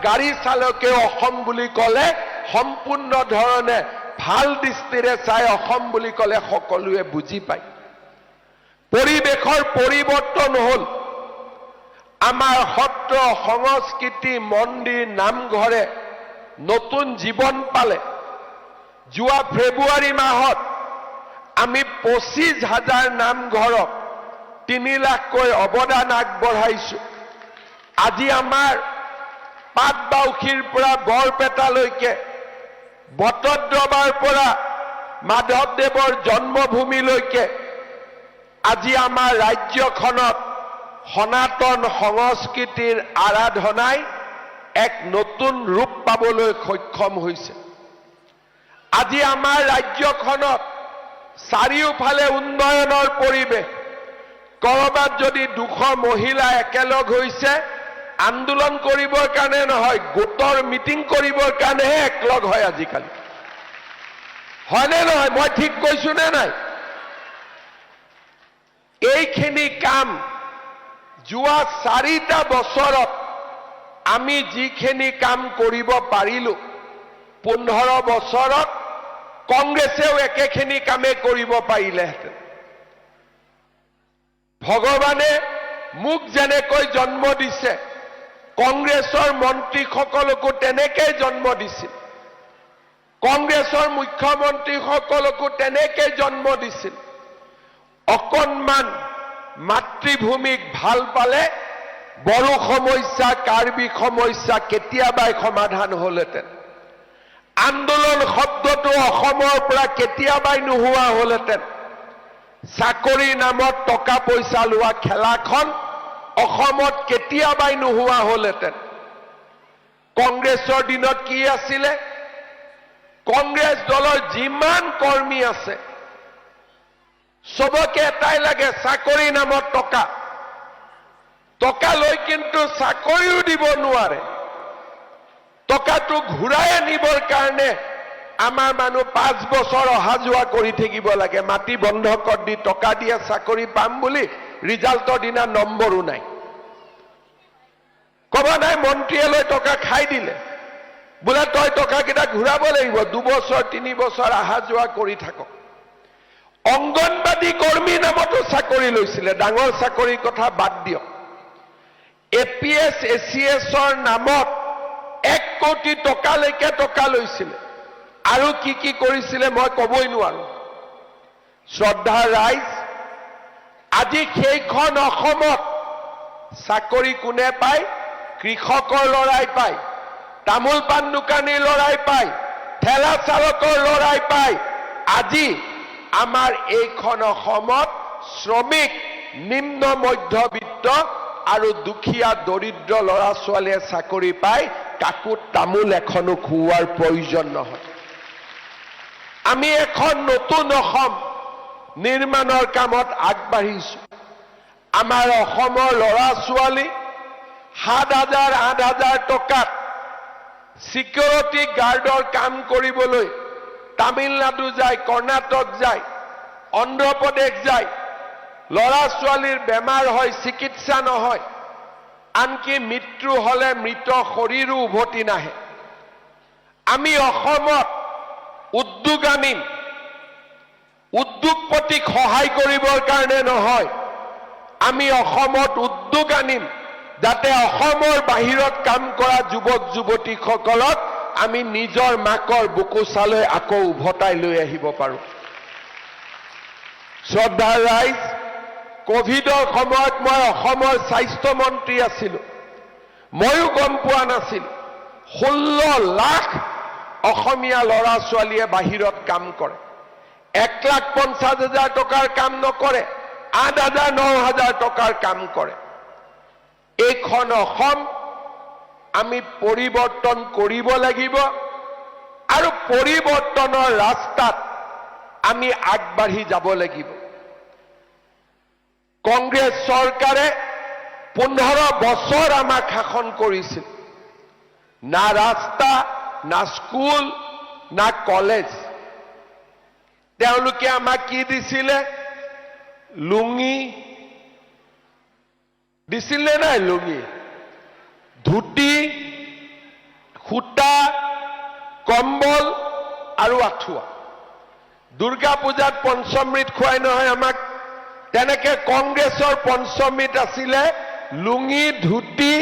গাড়ী চালকে অসম বুলি ক'লে সম্পূৰ্ণ ধৰণে ভাল দৃষ্টিৰে চাই অসম বুলি ক'লে সকলোৱে বুজি পায়। পৰিৱেশৰ পৰিৱৰ্তন হ'ল। আমাৰ সত্ৰ সংস্কৃতি মন্দিৰ নামঘৰে নতুন জীৱন পালে। যোৱা ফেব্ৰুৱাৰী মাহত আমি 25,000 নামঘৰক 3 লাখকৈ অৱদান আগবঢ়াইছো। আজি আমাৰ পাটবাউসীৰ পৰা বৰপেটালৈকে বটদ্ৰৱাৰ পৰা মাধৱদেৱৰ জন্মভূমিলৈকে আজি আমাৰ ৰাজ্যখনত সনাতন সংস্কৃতিৰ আৰাধনাই এক নতুন ৰূপ পাবলৈ সক্ষম হৈছে। আজি আমাৰ ৰাজ্যখনত চাৰিওফালে উন্নয়নৰ পৰিৱেশ। কৰবাত যদি 200 মহিলা একেলগ হৈছে আন্দোলন কৰিবৰ কাৰণে নহয়, গোটৰ মিটিং কৰিবৰ কাৰণেহে একলগ হয় আজিকালি। হয়নে নহয়? মই ঠিক কৈছো নে নাই? এইখিনি কাম যোৱা 4টা বছৰত আমি যিখিনি কাম কৰিব পাৰিলো, 15 বছৰত কংগ্ৰেছেও একেখিনি কামে কৰিব পাৰিলেহেঁতেন। ভগৱানে মোক যেনেকৈ জন্ম দিছে, কংগ্ৰেছৰ মন্ত্ৰীসকলকো তেনেকৈ জন্ম দিছিল। কংগ্ৰেছৰ মুখ্যমন্ত্ৰীসকলকো তেনেকৈ জন্ম দিছিল। অকণমান মাতৃভূমিক ভাল পালে বড়ো সমস্যা, কাৰ্বি সমস্যা কেতিয়াবাই সমাধান হ'লহেঁতেন। আন্দোলন শব্দটো অসমৰ পৰা কেতিয়াবাই নোহোৱা হ'লহেঁতেন। চাকৰি নামত টকা পইচা লোৱা খেলাখন অসমত কেতিয়াবাই নোহোৱা হ'লহেঁতেন। কংগ্ৰেছৰ দিনত কি আছিলে? কংগ্ৰেছ দলৰ যিমান কৰ্মী আছে সবকে এটাই লাগে, চাকৰি নামত টকা। টকা লৈ কিন্তু চাকৰিও দিব নোৱাৰে। টকাটো ঘূৰাই আনিবৰ কাৰণে আমাৰ মানুহ 5 বছৰ অহা যোৱা কৰি থাকিব লাগে। মাটি বন্ধকত দি টকা দিয়ে চাকৰি পাম বুলি, ৰিজাল্টৰ দিনা নম্বৰো নাই। ক'ব নাই মন্ত্ৰীয়ে লৈ টকা খাই দিলে, বোলে তই টকাকেইটা ঘূৰাব লাগিব, 2 বছৰ 3 বছৰ অহা যোৱা কৰি থাকক। অংগনবাদী কৰ্মী নামতো চাকৰি লৈছিলে। ডাঙৰ চাকৰিৰ কথা বাদ দিয়ক। APS ACSৰ নামত 1 কোটি টকালৈকে টকা লৈছিলে। আৰু কি কি কৰিছিলে মই ক'বই নোৱাৰো। শ্ৰদ্ধা ৰাইজ, আজি সেইখন অসমত চাকৰি কোনে পায়? কৃষকৰ ল'ৰাই পায়, তামোল পাণ দোকানীৰ ল'ৰাই পায়, ঠেলা চালকৰ ল'ৰাই পায়। আজি আমাৰ এইখন অসমত শ্ৰমিক, নিম্ন মধ্যবিত্ত আৰু দুখীয়া দৰিদ্ৰ ল'ৰা ছোৱালীয়ে চাকৰি পায়। কাকো তামোল এখনো খুওৱাৰ প্ৰয়োজন নহয়। আমি এখন নতুন অসম নিৰ্মাণৰ কামত আগবাঢ়িছো। আমাৰ অসমৰ ল'ৰা ছোৱালী 7,000 8,000 টকাত সিকিউৰিটি গাৰ্ডৰ কাম কৰিবলৈ তামিলনাডু যায়, কৰ্ণাটক যায়, অন্ধ্ৰপ্ৰদেশ যায়। ল'ৰা ছোৱালীৰ বেমাৰ হয়, চিকিৎসা নহয়, আনকি মৃত্যু হ'লে মৃত শৰীৰো উভতি নাহে। আমি অসমত উদ্যোগ আনিম, উদ্যোগপতিক সহায় কৰিবৰ কাৰণে নহয়, আমি অসমত উদ্যোগ আনিম যাতে অসমৰ বাহিৰত কাম কৰা যুৱক যুৱতীসকলক আমি নিজৰ মাকৰ বুকু চালৈ আকৌ উভতাই লৈ আহিব পাৰো। শ্ৰদ্ধা ৰাইজ, কোভিডৰ সময়ত মই অসমৰ স্বাস্থ্য মন্ত্ৰী আছিলো। ময়ো গম পোৱা নাছিলো 16 লাখ অসমীয়া ল'ৰা ছোৱালীয়ে বাহিৰত কাম কৰে। 1,50,000 টকাৰ কাম নকৰে, 8,000 9,000 টকাৰ কাম কৰে। এইখন অসম আমি পৰিৱৰ্তন কৰিব লাগিব আৰু পৰিৱৰ্তনৰ ৰাস্তাত আমি আগবাঢ়ি যাব লাগিব। কংগ্ৰেছ চৰকাৰে 15 বছৰ আমাক শাসন কৰিছিল। না ৰাস্তা, না স্কুল, না কলেজ। তেওঁলোকে আমাক কি দিছিলে? লুঙি দিছিলে নাই? লুঙি, ধুতি, সূতা, কম্বল আৰু আঁঠুৱা। দুৰ্গা পূজাত পঞ্চমৃত খুৱাই নহয় আমাক, তেনেকে কংগ্ৰেছৰ পঞ্চমৃত আছিলে লুঙি, ধুতি,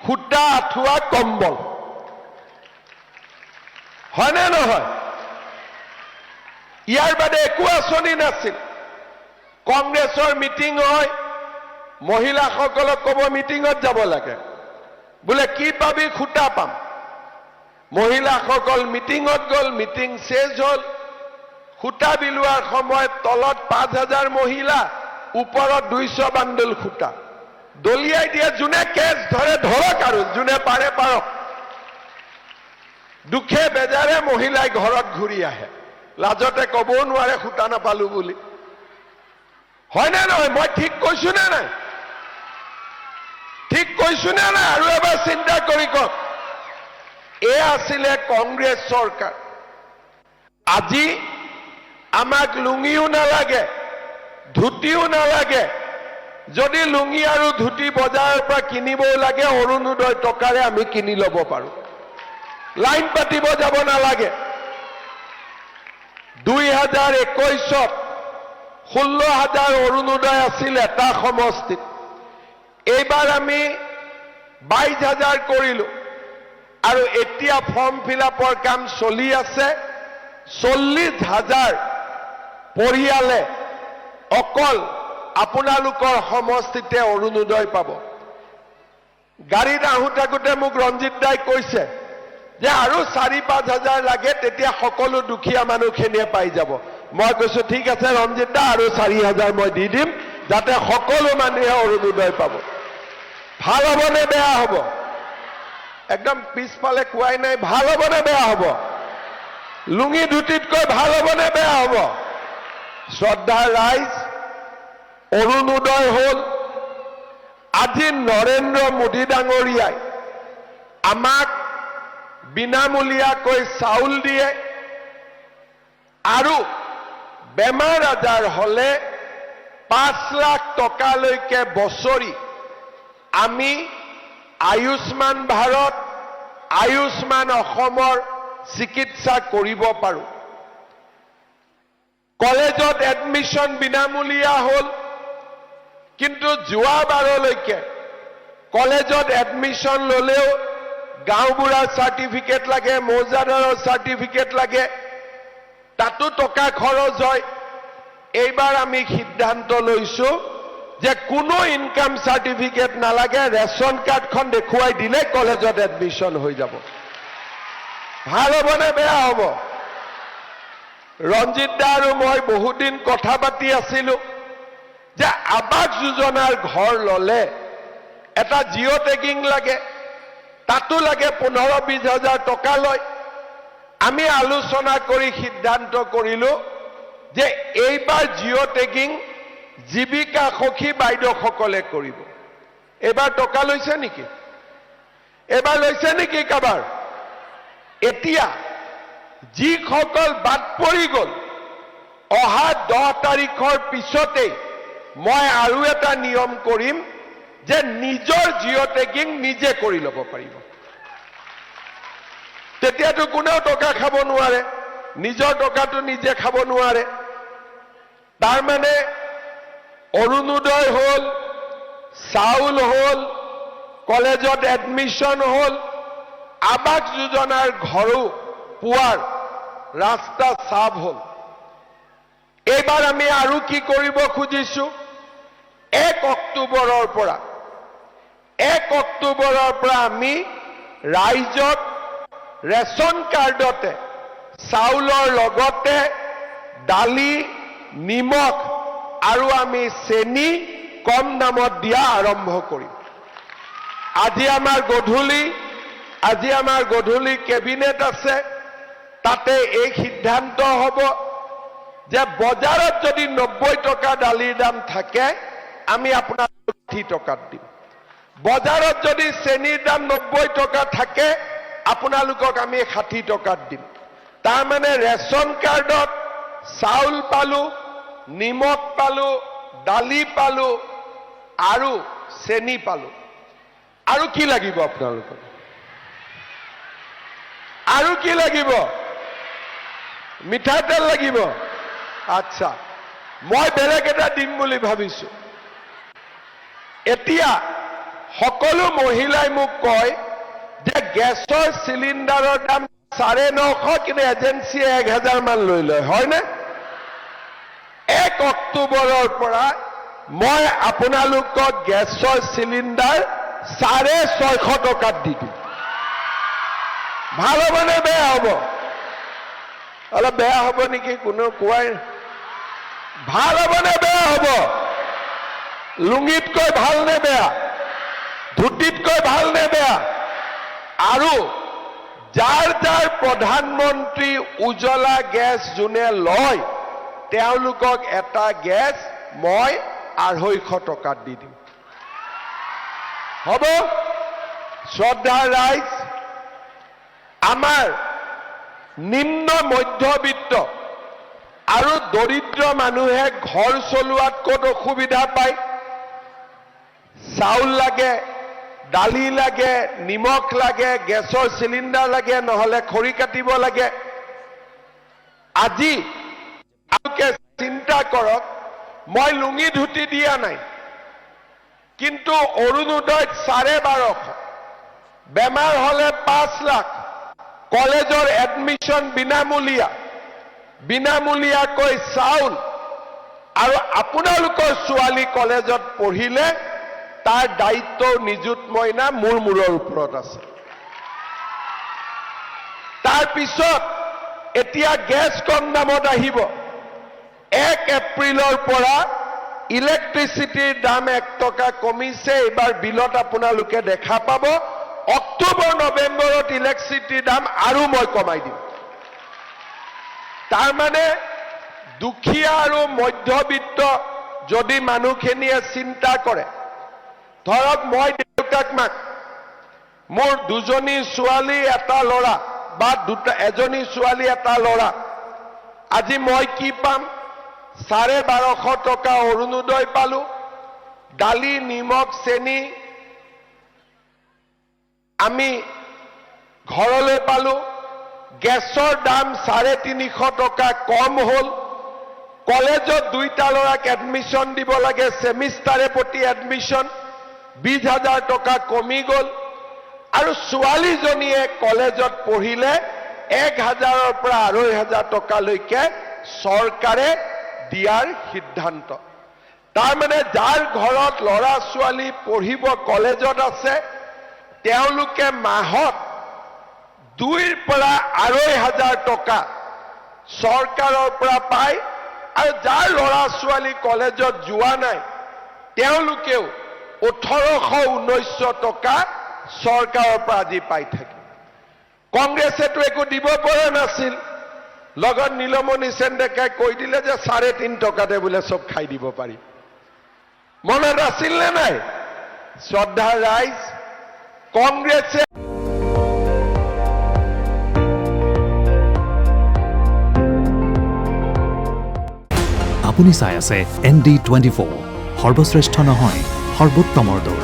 সূতা, আঁঠুৱা, কম্বল। হয়নে নহয়? ইয়াৰ বাদে একো আঁচনি নাছিল। কংগ্ৰেছৰ মিটিং হয়, মহিলাসকলক ক'ব মিটিঙত যাব লাগে, বোলে কি পাবি, সূতা পাম। মহিলাসকল মিটিঙত গ'ল, মিটিং শেষ হ'ল। সূতা বিলোৱাৰ সময়ত তলত 5,000 মহিলা, ওপৰত 200 বান্দুল সূতা দলিয়াই দিয়ে। যোনে কেছ ধৰে ধৰক, আৰু যোনে পাৰে পাৰক। দুখে বেজাৰে মহিলাই ঘৰত ঘূৰি আহে, লাজতে ক'বও নোৱাৰে সূতা নাপালো বুলি। হয়নে নহয়? মই ঠিক কৈছো নে নাই? ঠিক কৈছো নে নাই? আৰু এবাৰ চিন্তা কৰি কওক। এ আছিলে কংগ্ৰেছ চৰকাৰ। আজি আমাক লুঙিও নালাগে, ধুতিও নালাগে। যদি লুঙি আৰু ধুতি বজাৰৰ পৰা কিনিবও লাগে, অৰুণোদয় টকাৰে আমি কিনি ল'ব পাৰো। লাইন পাতিব যাব নালাগে। 2021ত 16,000 অৰুণোদয় আছিল এটা সমষ্টিত। এইবাৰ আমি 22,000 কৰিলো, আৰু এতিয়া ফৰ্ম ফিল-আপৰ কাম চলি আছে। 40,000 পৰিয়ালে অকল আপোনালোকৰ সমষ্টিতে অৰুণোদয় পাব। গাড়ীত আহোঁ থাকোঁতে মোক ৰঞ্জিত দাই কৈছে যে আৰু 4-5,000 লাগে, তেতিয়া সকলো দুখীয়া মানুহখিনিয়ে পাই যাব। মই কৈছো ঠিক আছে ৰঞ্জিত দা, আৰু 4,000 মই দি দিম, যাতে সকলো মানুহে অৰুণোদয় পাব। ভাল হ'ব নে বেয়া হ'ব? একদম পিছফালে কোৱাই নাই, ভাল হ'ব নে বেয়া হ'ব? লুঙি ধুতিতকৈ ভাল হ'ব নে বেয়া হ'ব? শ্ৰদ্ধাৰ ৰাইজ, অৰুণোদয় হ'ল। আজি নৰেন্দ্ৰ মোদী ডাঙৰীয়াই আমাক বিনামূলীয়াকৈ চাউল দিয়ে, আৰু বেমাৰ আজাৰ হলে 5 লাখ টকালৈকে বছৰি আমি আয়ুষ্মান ভাৰত, আয়ুষ্মান অসমৰ চিকিৎসা কৰিব পাৰোঁ। কলেজত এডমিশ্যন বিনামূলীয়া হ'ল, কিন্তু যোৱাবাৰলৈকে কলেজত এডমিশ্যন ল'লেও গাঁওবুঢ়াৰ চাৰ্টিফিকেট লাগে, মৌজাদাৰৰ চাৰ্টিফিকেট লাগে, তাতো টকা খৰচ হয়। এইবাৰ আমি সিদ্ধান্ত লৈছো যে কোনো ইনকাম চাৰ্টিফিকেট নালাগে, ৰেচন কাৰ্ডখন দেখুৱাই দিলে কলেজত এডমিশ্যন হৈ যাব। ভাল হ'ব নে বেয়া হ'ব? ৰঞ্জিত দা আৰু মই বহুদিন কথা পাতি আছিলো যে আৱাস যোজনাৰ ঘৰ ল'লে এটা জিঅ' টেগিং লাগে, তাতো লাগে 15-20 হাজাৰ টকা লয়। আমি আলোচনা কৰি সিদ্ধান্ত কৰিলো যে এইবাৰ জিঅ' টেগিং জীৱিকা সখী বাইদেউসকলে কৰিব। এইবাৰ টকা লৈছে নেকি? এইবাৰ লৈছে নেকি কাবাৰ? এতিয়া যিসকল বাদ পৰি গ'ল, অহা 10 তাৰিখৰ পিছতেই মই আৰু এটা নিয়ম কৰিম যে নিজৰ জিঅ' টেগিং নিজে কৰি ল'ব পাৰিব। তেতিয়াতো কোনেও টকা খাব নোৱাৰে, নিজৰ টকাটো নিজে খাব নোৱাৰে। তাৰমানে অৰুণোদয় হ'ল, চাউল হ'ল, কলেজত এডমিশ্যন হ'ল, আৱাস যোজনাৰ ঘৰো পোৱাৰ ৰাস্তা চাফ হ'ল। এইবাৰ আমি আৰু কি কৰিব খুজিছো, 1 অক্টোবৰৰ পৰা আমি ৰাইজক ৰেচন কাৰ্ডতে চাউলৰ লগতে দালি, নিমখ আৰু আমি চেনি কম দামত দিয়া আৰম্ভ কৰিম। আজি আমাৰ গধূলি কেবিনেট আছে, তাতে এই সিদ্ধান্ত হ'ব যে বজাৰত যদি 90 টকা দালিৰ দাম থাকে, আমি আপোনালোকক 60 টকাত দিম। বজাৰত যদি চেনিৰ দাম 90 টকা থাকে, আপোনালোকক আমি 60 টকাত দিম। তাৰমানে ৰেচন কাৰ্ডত চাউল পালো, নিমখ পালো, দালি পালো আৰু চেনি পালো। আৰু কি লাগিব আপোনালোকক? আৰু কি লাগিব মিঠাতেল লাগিব আচ্ছা মই বেলেগ এটা দিম বুলি ভাবিছো এতিয়া সকলো মহিলাই মোক কয় যে গেছৰ সিলিন্ডাৰৰ দাম 950 কিন্তু এজেন্সিয়ে 1000 মান লৈ লয় হয় না 1 অক্টোবৰৰ পৰা মই আপোনালোকক গেছৰ সিলিন্ডাৰ 650 টকাত দি দিম ভাল হ'ব নে বেয়া হ'ব অলপ বেয়া হ'ব নেকি কোনো কোৱাই ভাল হ'ব নে বেয়া হ'ব লুঙিতকৈ ভাল নে বেয়া ধুতিতকৈ ভাল নে বেয়া আৰু যাৰ যাৰ প্ৰধানমন্ত্ৰী উজ্জ্বলা গেছ যোনে লয় তেওঁলোকক এটা গেছ মই 250 টকাত দি দিম হ'ব শ্ৰদ্ধা ৰাইজ আমাৰ নিম্ন মধ্যবিত্ত আৰু দৰিদ্ৰ মানুহে ঘৰ চলোৱাত ক'ত অসুবিধা পায় চাউল লাগে দালি লাগে নিমখ লাগে গেছৰ সিলিন্ডাৰ লাগে নহলে খৰি কাটিব লাগে আজি আপোনালোকে চিন্তা কৰক মই লুঙি ধুতি দিয়া নাই কিন্তু অৰুণোদয়ত 1250 বেমাৰ হলে 5 লাখ কলেজৰ এডমিশন বিনামূলীয়াকৈ চাউল আৰু আপোনালোকৰ ছোৱালী কলেজত পঢ়িলে তাৰ দায়িত্ব নিযুত মইনা মোৰ মূৰৰ ওপৰত আছে তাৰ পিছত এতিয়া গেছ কম দামত আহিব 1 এপ্ৰিলৰ পৰা ইলেক্ট্ৰিচিটিৰ দাম 1 টকা কমিছে এবাৰ বিলত আপোনালোকে দেখা পাব অক্টোবৰ নৱেম্বৰত ইলেক্ট্ৰিচিটিৰ দাম আৰু মই কমাই দিম তাৰ মানে দুখীয়া আৰু মধ্যবিত্ত যদি মানুহখিনিয়ে চিন্তা কৰে ধৰক মই দেউতাক মাক মোৰ দুজনী ছোৱালী এটা ল'ৰা বা এজনী ছোৱালী এটা ল'ৰা আজি মই কি পাম 1250 টকা অৰুণোদয় পালো দালি নিমখ চেনি আমি ঘৰলৈ পালো গেছৰ দাম 350 টকা কম হল কলেজত দুইটা ল'ৰাক এডমিশন দিব লাগে সেমিষ্টাৰে প্ৰতি এডমিশন 20,000 টকা কমি গল আৰু ছোৱালীজনীয়ে কলেজত পঢ়িলে 1000ৰ পৰা 2500 টকালৈকে চৰকাৰে দিয়াৰ সিদ্ধান্ত তাৰ মানে যাৰ ঘৰত ল'ৰা ছোৱালী পঢ়িব কলেজত আছে তেওঁলোকে মাহত 2ৰ পৰা 2500 টকা চৰকাৰৰ পৰা পায় আৰু যাৰ ল'ৰা ছোৱালী কলেজত যোৱা নাই তেওঁলোকেও 1800-1900 টকা চৰকাৰৰ পৰা আজি পাই থাকে কংগ্ৰেছেতো একো দিব পৰা নাছিল লগত নীলমণি সেন ডেকাই কৈ দিলে যে 3.5 টকাতে বোলে সব খাই দিব পাৰি মনত আছিল নে নাই শ্ৰদ্ধা ৰাইজ কংগ্ৰেছে আপুনি চাই আছে ND24 সৰ্বশ্ৰেষ্ঠ নহয় সৰ্বোত্তমৰ দৌৰ